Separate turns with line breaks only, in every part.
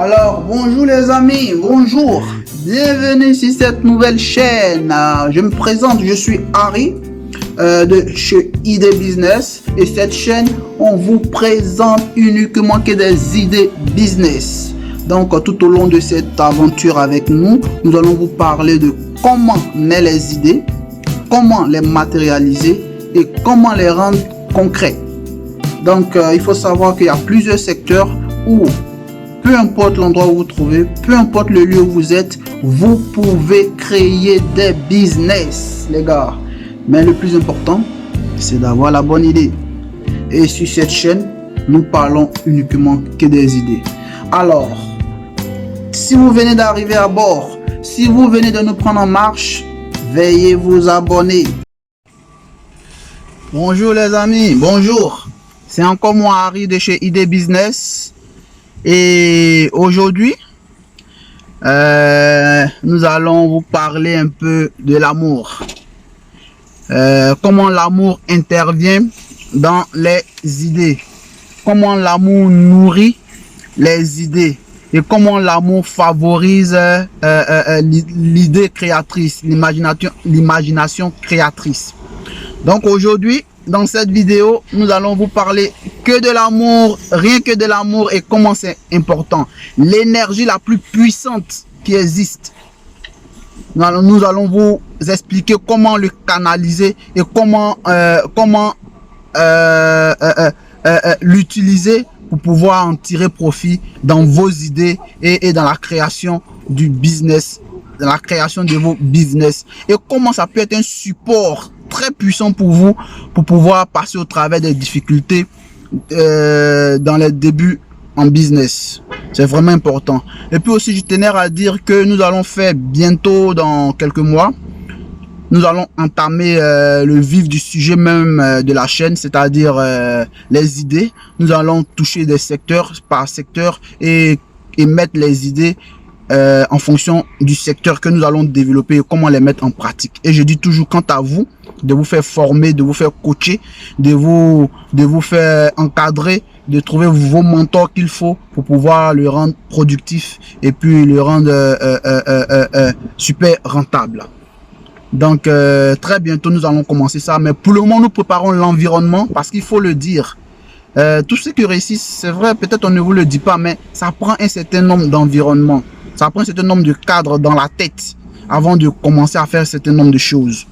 Alors, bonjour les amis, bonjour. Bienvenue sur cette nouvelle chaîne. Je me présente, je suis Harry de chez ID Business. Et cette chaîne, on vous présente uniquement que des idées business. Donc, tout au long de cette aventure avec nous, nous allons vous parler de comment naître les idées, comment les matérialiser et comment les rendre concrets. Donc, il faut savoir qu'il y a plusieurs secteurs où, peu importe l'endroit où vous vous trouvez, peu importe le lieu où vous êtes, vous pouvez créer des business, les gars. Mais le plus important, c'est d'avoir la bonne idée. Et sur cette chaîne, nous parlons uniquement que des idées. Alors, si vous venez d'arriver à bord, si vous venez de nous prendre en marche, veuillez vous abonner. Bonjour les amis, bonjour. C'est encore moi Harry de chez ID Business. Et aujourd'hui, nous allons vous parler un peu de l'amour. Comment l'amour intervient dans les idées. Comment l'amour nourrit les idées. Et comment l'amour favorise l'idée créatrice, l'imagination créatrice. Donc aujourd'hui, dans cette vidéo, nous allons vous parler que de l'amour, rien que de l'amour et comment c'est important. L'énergie la plus puissante qui existe. Nous allons vous expliquer comment le canaliser et comment l'utiliser pour pouvoir en tirer profit dans vos idées et dans la création du business, dans la création de vos business. Et comment ça peut être un support très puissant pour vous, pour pouvoir passer au travers des difficultés dans les débuts en business. C'est vraiment important. Et puis aussi, je tenais à dire que nous allons faire bientôt, dans quelques mois, nous allons entamer le vif du sujet même de la chaîne, c'est-à-dire les idées. Nous allons toucher des secteurs par secteur et mettre les idées en fonction du secteur que nous allons développer et comment les mettre en pratique. Et je dis toujours, quant à vous, de vous faire former, de vous faire coacher, de vous faire encadrer, de trouver vos mentors qu'il faut pour pouvoir le rendre productif et puis le rendre super rentable. Donc très bientôt nous allons commencer ça, mais pour le moment nous préparons l'environnement parce qu'il faut le dire. Tout ce qui réussit, c'est vrai, peut-être on ne vous le dit pas, mais ça prend un certain nombre d'environnements. Ça prend un certain nombre de cadres dans la tête avant de commencer à faire un certain nombre de choses.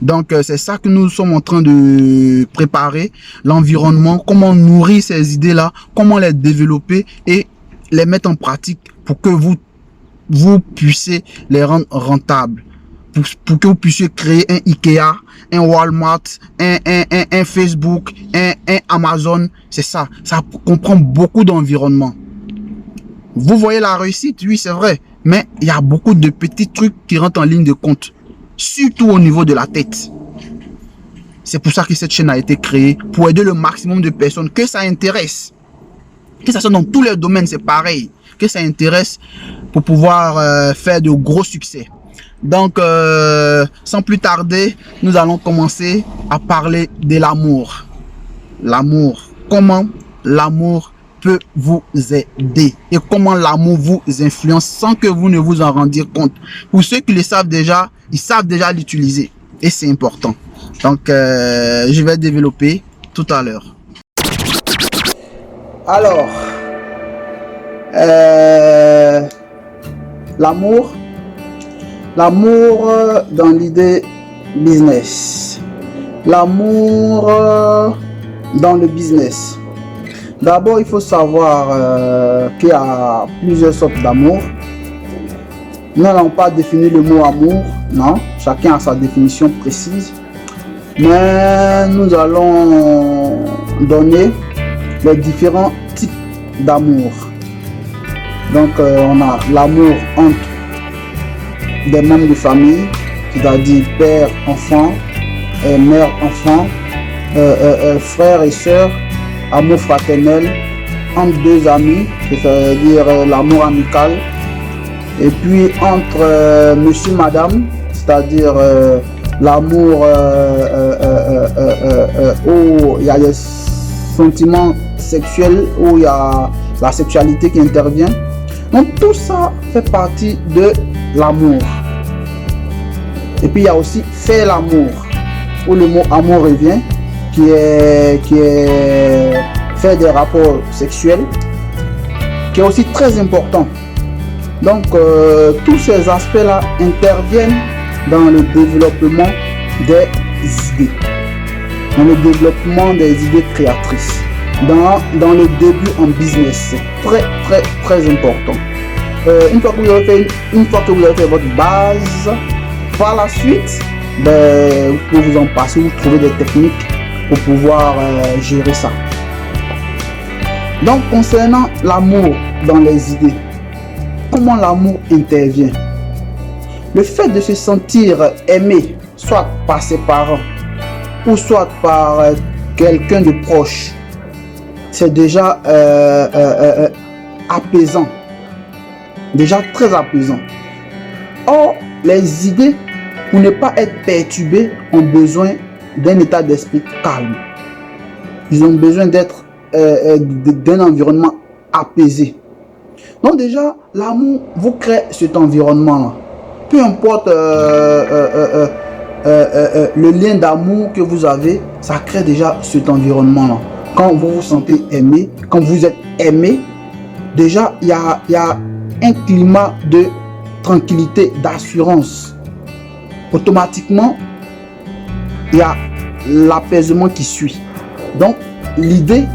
Donc, c'est ça que nous sommes en train de préparer, l'environnement, comment nourrir ces idées-là, comment les développer et les mettre en pratique pour que vous puissiez les rendre rentables. Pour que vous puissiez créer un Ikea, un Walmart, un Facebook, un Amazon. C'est ça. Ça comprend beaucoup d'environnement. Vous voyez la réussite, oui, c'est vrai. Mais il y a beaucoup de petits trucs qui rentrent en ligne de compte. Surtout au niveau de la tête. C'est pour ça que cette chaîne a été créée. Pour aider le maximum de personnes que ça intéresse. Que ça soit dans tous les domaines, c'est pareil. Que ça intéresse pour pouvoir faire de gros succès. Donc, sans plus tarder, nous allons commencer à parler de l'amour. L'amour. Comment l'amour peut vous aider et comment l'amour vous influence sans que vous ne vous en rendiez compte. Pour ceux qui le savent déjà, ils savent déjà l'utiliser et c'est important. Donc, je vais développer tout à l'heure. Alors, l'amour dans l'idée business, l'amour dans le business. D'abord, il faut savoir qu'il y a plusieurs sortes d'amour. Nous n'allons pas définir le mot amour, non, chacun a sa définition précise. Mais nous allons donner les différents types d'amour. Donc, on a l'amour entre des membres de famille, c'est-à-dire père, enfant, mère, enfant, frères et sœurs, amour fraternel, entre deux amis, c'est-à-dire l'amour amical, et puis entre monsieur, madame, c'est-à-dire l'amour où il y a des sentiments sexuels, où il y a la sexualité qui intervient. Donc tout ça fait partie de l'amour. Et puis il y a aussi faire l'amour, où le mot amour revient, qui est faire des rapports sexuels, qui est aussi très important. Donc tous ces aspects-là interviennent dans le développement des idées, dans le développement des idées créatrices, dans le début en business. C'est très important. Une fois que vous avez fait votre base, par la suite, vous pouvez vous en passer, vous trouvez des techniques pour pouvoir gérer ça. Donc concernant l'amour dans les idées, comment l'amour intervient? Le fait de se sentir aimé, soit par ses parents ou soit par quelqu'un de proche, c'est déjà apaisant, déjà très apaisant. Or, les idées, pour ne pas être perturbées, ont besoin d'un état d'esprit calme. Ils ont besoin d'être d'un environnement apaisé. Donc déjà, l'amour vous crée cet environnement-là. Peu importe le lien d'amour que vous avez, ça crée déjà cet environnement-là. Quand vous vous sentez aimé, quand vous êtes aimé, déjà, il y a un climat de tranquillité, d'assurance. Automatiquement, il y a l'apaisement qui suit. Donc, l'idée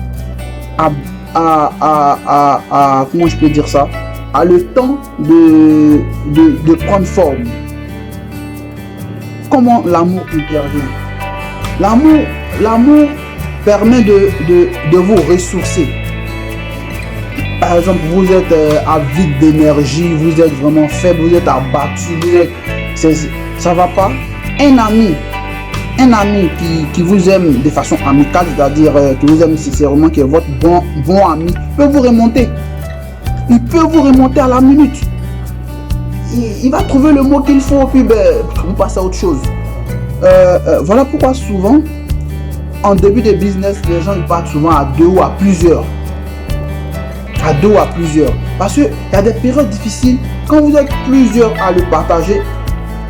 comment je peux dire ça, a le temps de prendre forme. Comment l'amour intervient? L'amour permet de vous ressourcer. Par exemple, vous êtes à vide d'énergie, vous êtes vraiment faible, vous êtes abattu, ça va pas. Un ami qui vous aime de façon amicale, c'est-à-dire qui vous aime sincèrement, qui est votre bon ami, peut vous remonter. Il peut vous remonter à la minute. Il va trouver le mot qu'il faut, puis vous passez à autre chose. Voilà pourquoi souvent, en début de business, les gens ils partent souvent à deux ou à plusieurs. Parce qu'il y a des périodes difficiles. Quand vous êtes plusieurs à le partager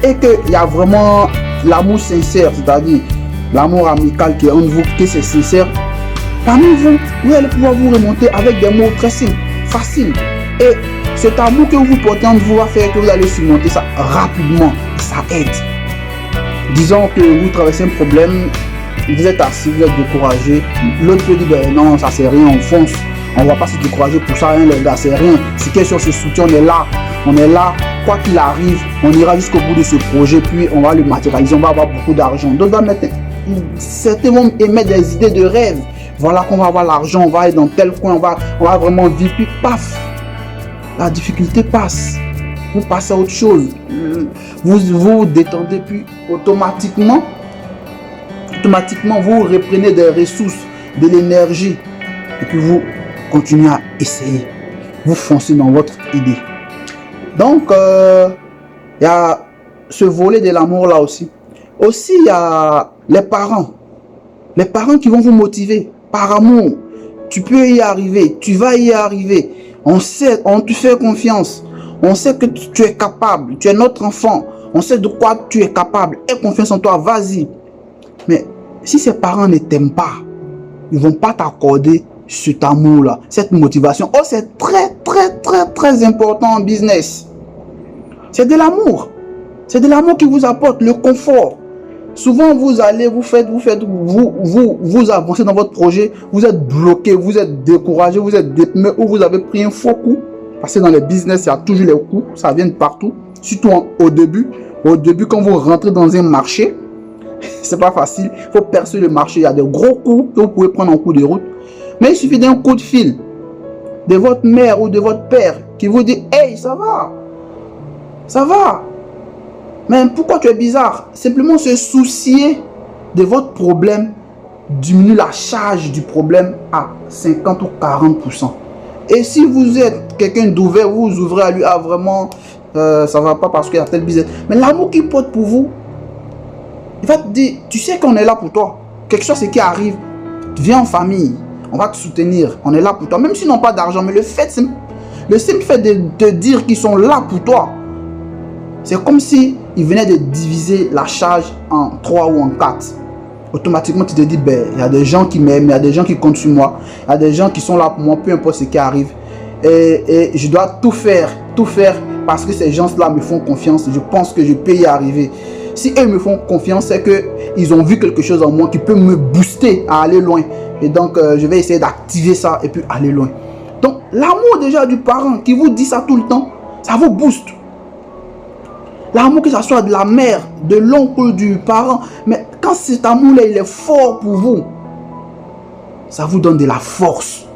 et qu'il y a vraiment l'amour sincère, c'est-à-dire l'amour amical qui est en vous, que c'est sincère, parmi vous allez pouvoir vous remonter avec des mots très simples, faciles. Et cet amour que vous portez en vous va faire que vous allez surmonter ça rapidement. Ça aide. Disons que vous traversez un problème, vous êtes assis, vous êtes découragé. L'autre peut dire, non, ça c'est rien, on fonce. On ne va pas se décourager pour ça, hein, les gars, c'est rien. C'est question de ce soutien, on est là. Quoi qu'il arrive, on ira jusqu'au bout de ce projet, puis on va le matérialiser, on va avoir beaucoup d'argent. Donc, certains vont émettre des idées de rêve. Voilà qu'on va avoir l'argent, on va aller dans tel coin, on va vraiment vivre, puis paf, la difficulté passe. Vous passez à autre chose. Vous vous détendez, puis automatiquement, vous reprenez des ressources, de l'énergie, et puis vous continuez à essayer. Vous foncez dans votre idée. Donc, il y a ce volet de l'amour là aussi. Aussi, il y a les parents. Les parents qui vont vous motiver par amour. Tu peux y arriver, tu vas y arriver. On sait, on te fait confiance. On sait que tu es capable, tu es notre enfant. On sait de quoi tu es capable. Aie confiance en toi, vas-y. Mais si ces parents ne t'aiment pas, ils ne vont pas t'accorder cet amour-là, cette motivation. Oh, c'est très important en business. C'est de l'amour. C'est de l'amour qui vous apporte le confort. Souvent, vous allez, vous avancez dans votre projet, vous êtes bloqué, vous êtes découragé, vous êtes déprimé ou vous avez pris un faux coup. Parce que dans les business, il y a toujours les coups, ça vient de partout. Surtout au début. Au début, quand vous rentrez dans un marché, c'est pas facile. Il faut percer le marché. Il y a des gros coups que vous pouvez prendre en cours de route. Mais il suffit d'un coup de fil de votre mère ou de votre père qui vous dit « Hey, ça va. Ça va. Mais pourquoi tu es bizarre ?» Simplement se soucier de votre problème diminue la charge du problème à 50 ou 40%. Et si vous êtes quelqu'un d'ouvert, vous ouvrez à lui, ah vraiment, ça va pas parce qu'il y a tel business. Mais l'amour qu'il porte pour vous, il va te dire, tu sais qu'on est là pour toi. Quelque chose qui arrive, viens en famille, on va te soutenir, on est là pour toi. Même s'ils n'ont pas d'argent, mais le Le simple fait de te dire qu'ils sont là pour toi, c'est comme si ils venaient de diviser la charge en 3 ou en 4. Automatiquement, tu te dis, ben, il y a des gens qui m'aiment, il y a des gens qui comptent sur moi, il y a des gens qui sont là pour moi, peu importe ce qui arrive. Et je dois tout faire parce que ces gens-là me font confiance. Je pense que je peux y arriver. Si eux me font confiance, c'est qu'ils ont vu quelque chose en moi qui peut me booster à aller loin. Et donc, je vais essayer d'activer ça et puis aller loin. Donc, l'amour déjà du parent qui vous dit ça tout le temps, ça vous booste. L'amour, que ce soit de la mère, de l'oncle, du parent. Mais quand cet amour-là, il est fort pour vous, ça vous donne de la force.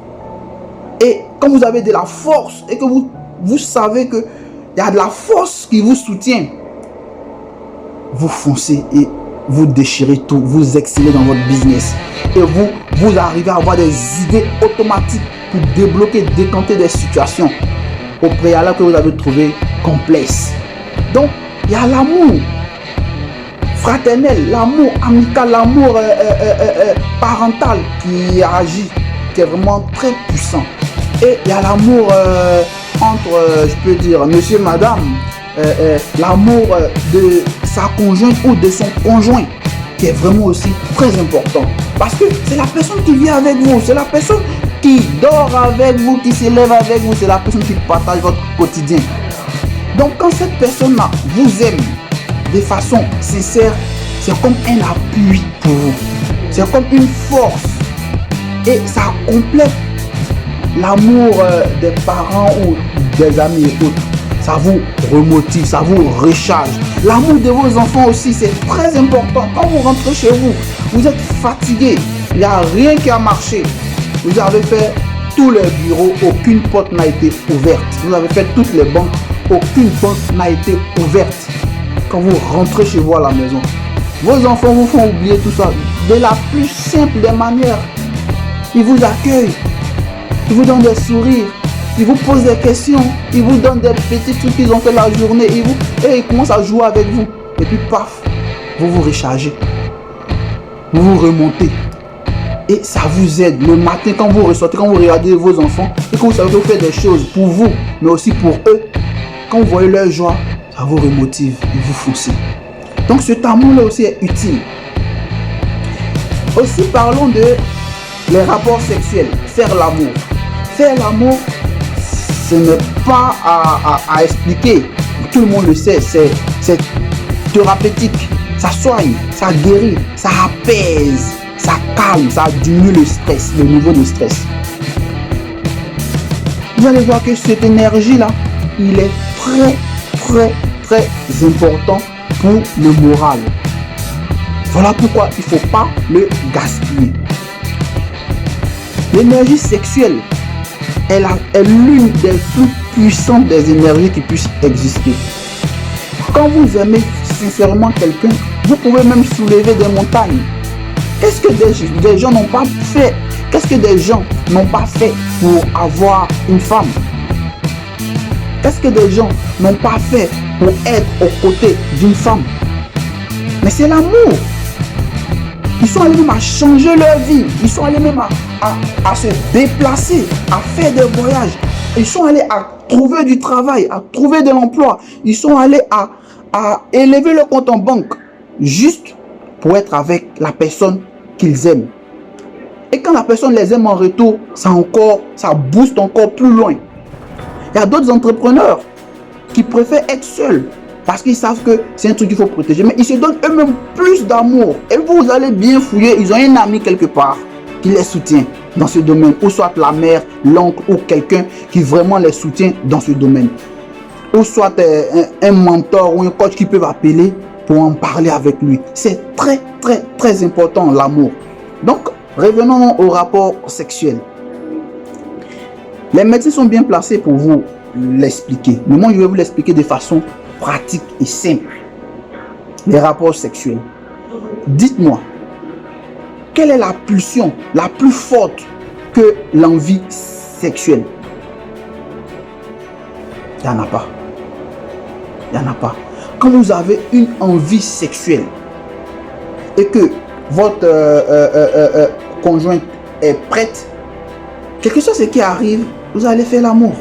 Et quand vous avez de la force et que vous savez qu'il y a de la force qui vous soutient, vous foncez et vous déchirez tout, vous excellez dans votre business. Et vous arrivez à avoir des idées automatiques pour débloquer, décanter des situations au préalable que vous avez trouvé complexes. Donc, il y a l'amour fraternel, l'amour amical, l'amour parental qui agit, qui est vraiment très puissant. Et il y a l'amour entre, je peux dire, monsieur, madame, l'amour de sa conjointe ou de son conjoint, qui est vraiment aussi très important. Parce que c'est la personne qui vit avec vous, c'est la personne qui dort avec vous, qui s'élève avec vous, c'est la personne qui partage votre quotidien. Donc quand cette personne-là vous aime de façon sincère, c'est comme un appui pour vous. C'est comme une force. Et ça complète l'amour des parents ou des amis et autres. Ça vous remotive, ça vous recharge. L'amour de vos enfants aussi, c'est très important. Quand vous rentrez chez vous, vous êtes fatigué, il n'y a rien qui a marché. Vous avez fait tous les bureaux, aucune porte n'a été ouverte. Vous avez fait toutes les banques, aucune banque n'a été ouverte. Quand vous rentrez chez vous à la maison, vos enfants vous font oublier tout ça. De la plus simple des manières, ils vous accueillent, ils vous donnent des sourires, ils vous posent des questions, ils vous donnent des petits trucs qu'ils ont fait la journée, et ils commencent à jouer avec vous. Et puis paf, vous vous rechargez, vous vous remontez. Et ça vous aide le matin quand vous ressortez, quand vous regardez vos enfants et que vous savez que vous faites des choses pour vous, mais aussi pour eux. Quand vous voyez leur joie, ça vous remotive et vous foncez. Donc cet amour-là aussi est utile. Aussi parlons de les rapports sexuels, faire l'amour. Faire l'amour, ce n'est pas à expliquer. Tout le monde le sait, c'est thérapeutique. Ça soigne, ça guérit, ça apaise, ça calme, ça diminue le stress, le niveau de stress. Vous allez voir que cette énergie-là, il est très important pour le moral. Voilà pourquoi il ne faut pas le gaspiller. L'énergie sexuelle est l'une des plus puissantes des énergies qui puissent exister. Quand vous aimez sincèrement quelqu'un, vous pouvez même soulever des montagnes. Qu'est-ce que des gens n'ont pas fait? Qu'est-ce que des gens n'ont pas fait pour avoir une femme? Qu'est-ce que des gens n'ont pas fait pour être aux côtés d'une femme? Mais c'est l'amour. Ils sont allés même à changer leur vie. Ils sont allés même à se déplacer, à faire des voyages. Ils sont allés à trouver du travail, à trouver de l'emploi. Ils sont allés à élever leur compte en banque juste pour être avec la personne qu'ils aiment. Et quand la personne les aime en retour, ça booste encore plus loin. Il y a d'autres entrepreneurs qui préfèrent être seuls parce qu'ils savent que c'est un truc qu'il faut protéger. Mais ils se donnent eux-mêmes plus d'amour. Et vous allez bien fouiller, ils ont un ami quelque part qui les soutient dans ce domaine. Ou soit la mère, l'oncle ou quelqu'un qui vraiment les soutient dans ce domaine. Ou soit un mentor ou un coach qui peuvent appeler pour en parler avec lui. C'est très important l'amour. Donc, revenons au rapport sexuel. Les médecins sont bien placés pour vous l'expliquer. Mais moi, je vais vous l'expliquer de façon pratique et simple. Les rapports sexuels. Dites-moi, quelle est la pulsion la plus forte que l'envie sexuelle? Il n'y en a pas. Il n'y en a pas. Quand vous avez une envie sexuelle et que votre conjointe est prête, quelque chose qui arrive, vous allez faire l'amour.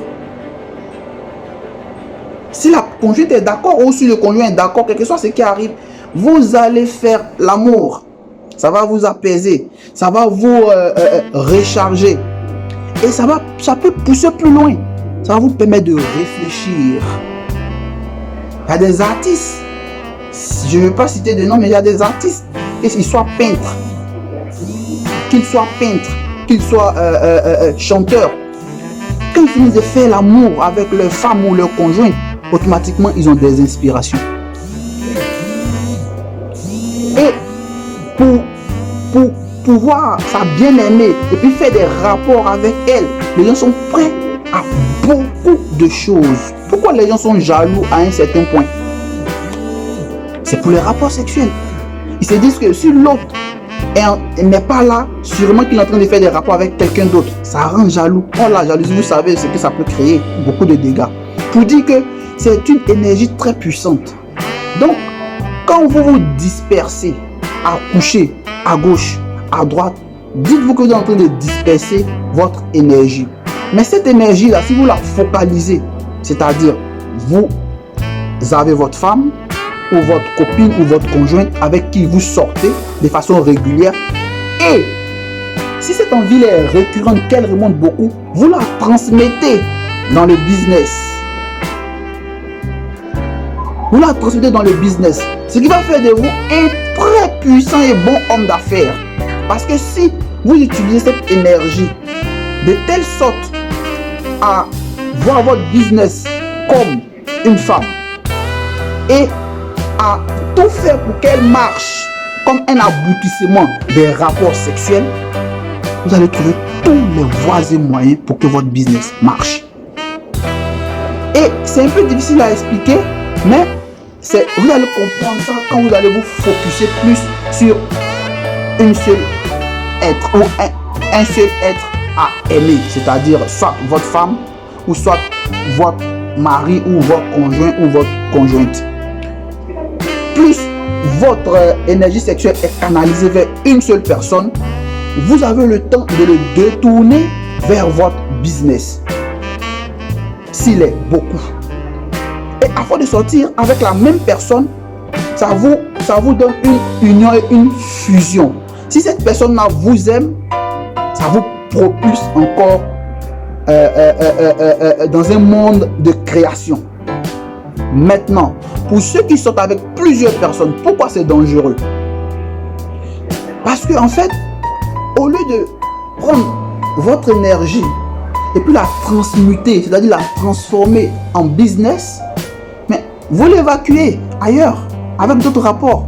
conjointe est d'accord ou si le conjoint est d'accord, quel que soit ce qui arrive, vous allez faire l'amour. Ça va vous apaiser, ça va vous recharger. Et ça peut pousser plus loin. Ça va vous permettre de réfléchir. Il y a des artistes, je ne vais pas citer de nom, mais il y a des artistes, qu'ils soient peintres, qu'ils soient chanteurs. Quand ils finissent de faire l'amour avec leur femme ou leur conjoint, automatiquement, ils ont des inspirations. Et pour pouvoir sa bien-aimée et puis faire des rapports avec elle, les gens sont prêts à beaucoup de choses. Pourquoi les gens sont jaloux à un certain point? C'est pour les rapports sexuels. Ils se disent que si l'autre n'est pas là, sûrement qu'il est en train de faire des rapports avec quelqu'un d'autre. Ça rend jaloux. Oh, la jalousie, vous savez ce que ça peut créer, beaucoup de dégâts. Pour dire que c'est une énergie très puissante. Donc, quand vous vous dispersez à coucher, à gauche, à droite, dites-vous que vous êtes en train de disperser votre énergie. Mais cette énergie-là, si vous la focalisez, c'est-à-dire vous avez votre femme ou votre copine ou votre conjointe avec qui vous sortez de façon régulière, et si cette envie est récurrente, qu'elle remonte beaucoup, vous la transmettez dans le business. Vous la transmettez dans le business. Ce qui va faire de vous un très puissant et bon homme d'affaires. Parce que si vous utilisez cette énergie de telle sorte à voir votre business comme une femme et à tout faire pour qu'elle marche comme un aboutissement des rapports sexuels, vous allez trouver tous les voies et moyens pour que votre business marche. Et c'est un peu difficile à expliquer, mais vous allez comprendre ça quand vous allez vous focuser plus sur une seule être ou un seul être à aimer, c'est-à-dire soit votre femme ou soit votre mari ou votre conjoint ou votre conjointe. Plus votre énergie sexuelle est canalisée vers une seule personne, vous avez le temps de le détourner vers votre business. S'il est beaucoup. Et afin de sortir avec la même personne, ça vous donne une union et une fusion. Si cette personne-là vous aime, ça vous propulse encore dans un monde de création. Maintenant, pour ceux qui sortent avec plusieurs personnes, pourquoi c'est dangereux? Parce que en fait, au lieu de prendre votre énergie et puis la transmuter, c'est-à-dire la transformer en business, mais vous l'évacuez ailleurs avec d'autres rapports.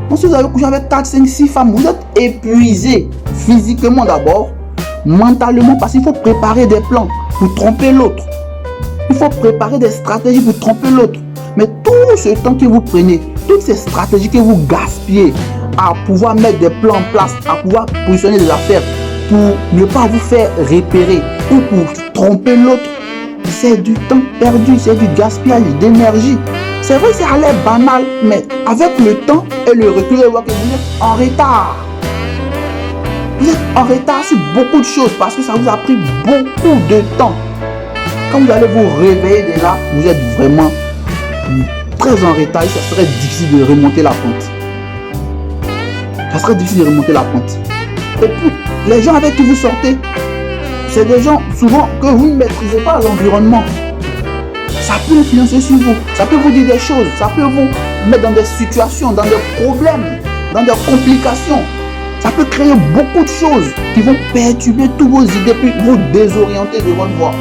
Donc si vous avez couché avec 4, 5, 6 femmes, vous êtes épuisé physiquement d'abord, mentalement, parce qu'il faut préparer des plans pour tromper l'autre. Il faut préparer des stratégies pour tromper l'autre. Mais tout ce temps que vous prenez, toutes ces stratégies que vous gaspillez à pouvoir mettre des plans en place, à pouvoir positionner des affaires pour ne pas vous faire repérer ou pour tromper l'autre, c'est du temps perdu, c'est du gaspillage d'énergie. C'est vrai, ça a l'air banal, mais avec le temps et le recul, vous voyez que vous êtes en retard. Vous êtes en retard sur beaucoup de choses parce que ça vous a pris beaucoup de temps. Quand vous allez vous réveiller de là, vous êtes vraiment très en retard et ça serait difficile de remonter la pente. Ça serait difficile de remonter la pente. Et puis, les gens avec qui vous sortez, c'est des gens souvent que vous ne maîtrisez pas l'environnement. Ça peut influencer sur vous, ça peut vous dire des choses, ça peut vous mettre dans des situations, dans des problèmes, dans des complications. Ça peut créer beaucoup de choses qui vont perturber toutes vos idées puis vous désorienter de votre voie.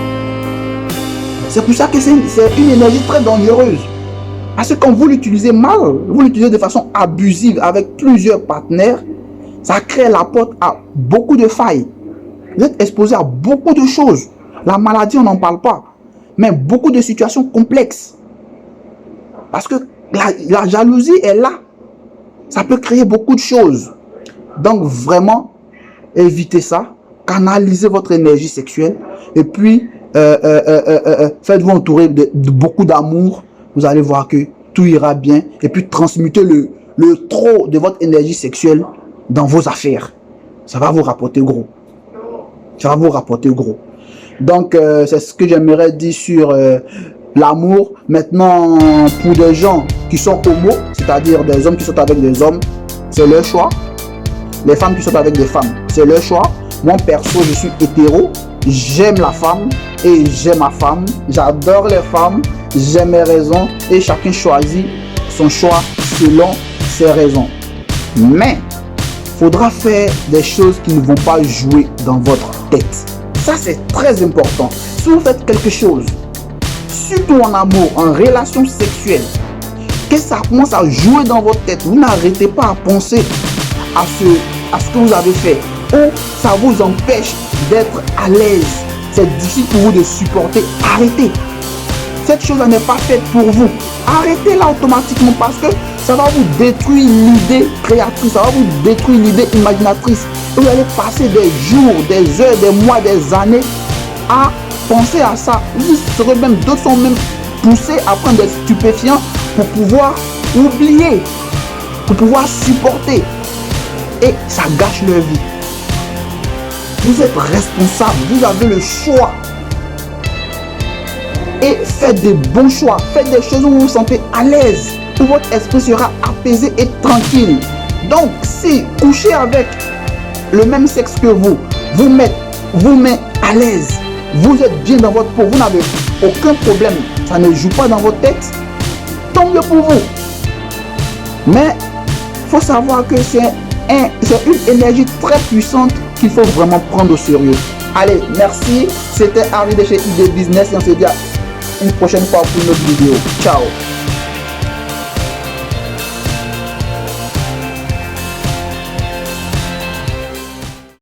C'est pour ça que c'est une énergie très dangereuse. Parce que quand vous l'utilisez mal, vous l'utilisez de façon abusive avec plusieurs partenaires, ça crée la porte à beaucoup de failles. Vous êtes exposé à beaucoup de choses. La maladie, on n'en parle pas. Mais beaucoup de situations complexes. Parce que la jalousie est là. Ça peut créer beaucoup de choses. Donc vraiment, évitez ça. Canalisez votre énergie sexuelle. Et puis, faites-vous entourer de beaucoup d'amour. Vous allez voir que tout ira bien. Et puis, transmutez le trop de votre énergie sexuelle dans vos affaires. Ça va vous rapporter gros. Ça va vous rapporter gros. Donc, c'est ce que j'aimerais dire sur l'amour. Maintenant, pour des gens qui sont homo, c'est-à-dire des hommes qui sont avec des hommes, c'est leur choix. Les femmes qui sont avec des femmes, c'est leur choix. Moi, perso, je suis hétéro. J'aime la femme et j'aime ma femme. J'adore les femmes. J'aime mes raisons. Et chacun choisit son choix selon ses raisons. Mais, il faudra faire des choses qui ne vont pas jouer dans votre tête. Ça, c'est très important. Si vous faites quelque chose, surtout en amour, en relation sexuelle, que ça commence à jouer dans votre tête, vous n'arrêtez pas à penser à ce que vous avez fait, ou ça vous empêche d'être à l'aise, c'est difficile pour vous de supporter, arrêtez. Cette chose-là n'est pas faite pour vous. Arrêtez-la automatiquement parce que ça va vous détruire l'idée créatrice, ça va vous détruire l'idée imaginatrice. Vous allez passer des jours, des heures, des mois, des années à penser à ça. Vous serez même, d'autres sont même poussés à prendre des stupéfiants pour pouvoir oublier, pour pouvoir supporter. Et ça gâche leur vie. Vous êtes responsable, vous avez le choix. Et faites des bons choix, faites des choses où vous vous sentez à l'aise, où votre esprit sera apaisé et tranquille. Donc, si coucher avec le même sexe que vous met à l'aise, vous êtes bien dans votre peau, vous n'avez aucun problème, ça ne joue pas dans votre tête, tant mieux pour vous. Mais il faut savoir que c'est une énergie très puissante qu'il faut vraiment prendre au sérieux. Allez, merci. C'était Harry de chez ID Business et on se dit à une prochaine fois pour une autre vidéo. Ciao.